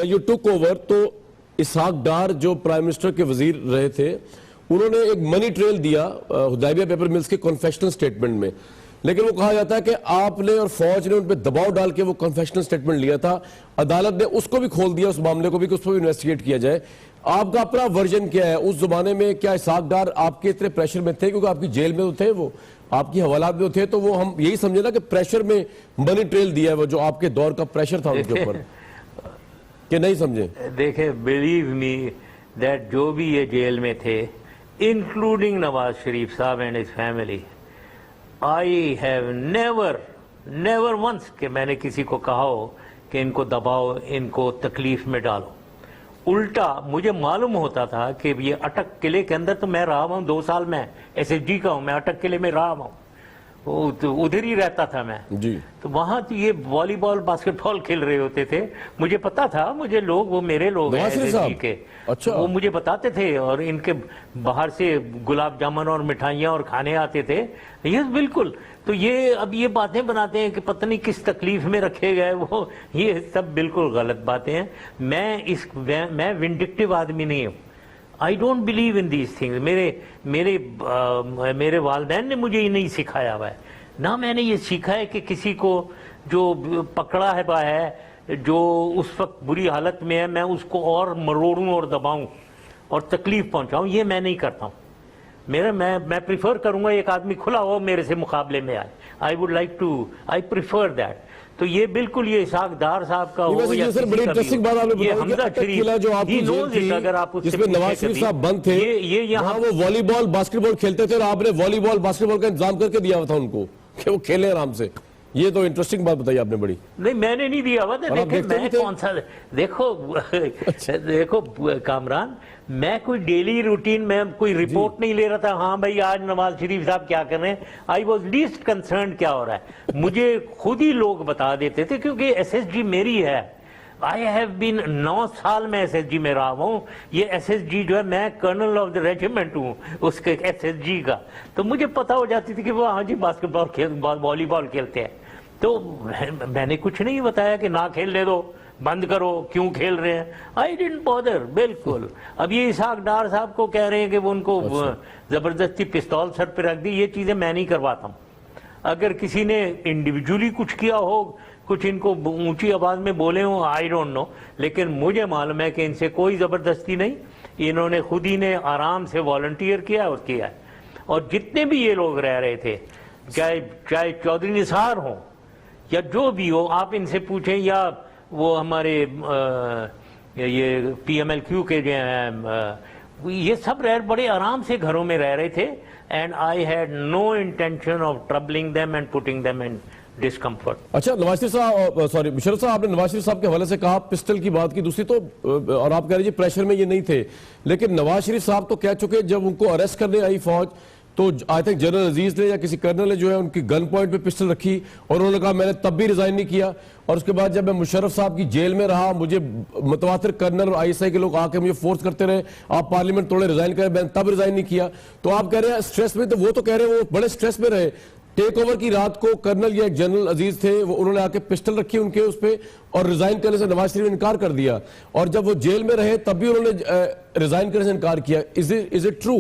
You took over तो इसहाक डार जो prime minister के वजीर रहे थे, उन्होंने एक मनी ट्रेल दिया हुदैबिया पेपर मिल्स के कॉन्फेशनल स्टेटमेंट में, लेकिन वो कहा जाता है कि आपने और फौज ने उन पर दबाव डाल के वो कॉन्फेशनल स्टेटमेंट लिया था। अदालत ने उसको भी खोल दिया, उस मामले को भी, कि उस पर भी इन्वेस्टिगेट किया जाए। आपका अपना वर्जन क्या है? उस जमाने में क्या इसहाक डार आपके इतने प्रेशर में थे, क्योंकि आपकी जेल में तो थे, वो आपकी हवालात में थे, तो वो हम यही समझे ना कि प्रेशर में मनी ट्रेल दिया है, वो जो आपके दौर का प्रेशर था उनके ऊपर, कि नहीं समझे? देखे, बिलीव मी दैट जो भी ये जेल में थे, इंक्लूडिंग नवाज शरीफ साहब and his family, I have never once कि मैंने किसी को कहा हो कि इनको दबाओ, इनको तकलीफ में डालो। उल्टा मुझे मालूम होता था कि ये अटक किले के अंदर तो मैं रहा हूँ 2 साल, में SSG का हूँ, मैं अटक किले में रहा हूँ, तो उधर ही रहता था मैं जी। तो वहां तो ये वॉलीबॉल बास्केटबॉल खेल रहे होते थे, मुझे पता था, मुझे लोग, वो मेरे लोग हैं SSG के, अच्छा। वो मुझे बताते थे, और इनके बाहर से गुलाब जामुन और मिठाइयाँ और खाने आते थे। यस, बिल्कुल। तो ये अब ये बातें बनाते हैं कि पता नहीं किस तकलीफ में रखे गए वो, ये सब बिल्कुल गलत बातें हैं। मैं विंडिक्टिव आदमी नहीं हूँ। I don't believe in these things. मेरे वालिदैन ने मुझे ये नहीं सिखाया हुआ है ना। मैंने ये सीखा है कि किसी को जो पकड़ा है, जो उस वक्त बुरी हालत में है, मैं उसको और मरोड़ूं और दबाऊं और तकलीफ पहुंचाऊं, ये मैं नहीं करता हूं। मैं प्रिफर करूंगा एक आदमी खुला हो मेरे से मुकाबले में आए। I prefer that. तो ये बिल्कुल ये इसहाक डार साहब का हो या सर, बड़ी इंटरेस्टिंग बात आपने बताई, हमजा शरीफ, जो आपकी जेल थी, अगर आप जिसमें नवाज शरीफ साहब बंद थे, ये यहाँ वो वॉलीबॉल बास्केटबॉल खेलते थे, और आपने वॉलीबॉल बास्केटबॉल का इंतजाम करके दिया था उनको कि वो खेलें आराम से। ये तो इंटरेस्टिंग बात बताई आपने बड़ी। नहीं, मैंने नहीं दिया हुआ था। मैं कौन सा, देखो कामरान, मैं कोई डेली रूटीन में कोई रिपोर्ट नहीं ले रहा था, हाँ भाई आज नवाज शरीफ साहब क्या कर रहे हैं। आई वॉज लीस्ट कंसर्न क्या हो रहा है, मुझे खुद ही लोग बता देते थे, क्योंकि SSG मेरी है। आई हैव बीन 9 साल में SSG में रहा हूँ। ये SSG जो है, मैं कर्नल ऑफ द रेजिमेंट हूँ उसके SSG का, तो मुझे पता हो जाती थी कि वो हाँ जी बास्केटबॉल वॉलीबॉल खेलते हैं। तो मैंने कुछ नहीं बताया कि ना खेलने दो, बंद करो, क्यों खेल रहे हैं। आई डिडंट बॉदर, बिल्कुल। अब ये इसहाक डार साहब को कह रहे हैं कि वो उनको जबरदस्ती पिस्तौल सर पे रख दी, ये चीजें मैं नहीं करवाता हूँ। अगर किसी ने इंडिविजुअली कुछ किया हो, कुछ इनको ऊंची आवाज में बोले हो, आई डोंट नो, लेकिन मुझे मालूम है कि इनसे कोई जबरदस्ती नहीं, इन्होंने खुद ही ने आराम से वॉलंटियर किया और किया है। और जितने भी ये लोग रह रहे थे, चाहे चौधरी निसार हो या जो भी हो, आप इनसे पूछें, या वो हमारे ये PMLQ के जो हैं, ये सब बड़े आराम से घरों में रह रहे थे। And I had no intention of troubling them and putting them in discomfort. अच्छा, नवाज शरीफ साहब, सॉरी मुशर्रफ साहब, आपने नवाज शरीफ साहब के हवाले से कहा, पिस्टल की बात की दूसरी, तो और आप कह रहे प्रेशर में ये नहीं थे, लेकिन नवाज शरीफ साहब तो कह चुके जब उनको अरेस्ट करने आई फौज, तो आई थिंक जनरल अजीज ने या किसी कर्नल ने जो है उनकी गन पॉइंट पे पिस्टल रखी, और उन्होंने कहा मैंने तब भी रिजाइन नहीं किया। और उसके बाद जब मैं मुशर्रफ साहब की जेल में रहा, मुझे मुतवातिर कर्नल और ISI के लोग आके मुझे फोर्स करते रहे, आप पार्लियामेंट तोड़े, रिजाइन करें, मैंने तब रिजाइन नहीं किया। तो आप कह रहे हैं स्ट्रेस में, तो वो तो कह रहे हैं वो बड़े स्ट्रेस में रहे। टेक ओवर की रात को कर्नल या जनरल अजीज थे, वो उन्होंने आके पिस्टल रखी उनके उस पर, और रिजाइन करने से नवाज शरीफ ने इनकार कर दिया, और जब वो जेल में रहे तब भी उन्होंने रिजाइन करने से इनकार किया। Is it true?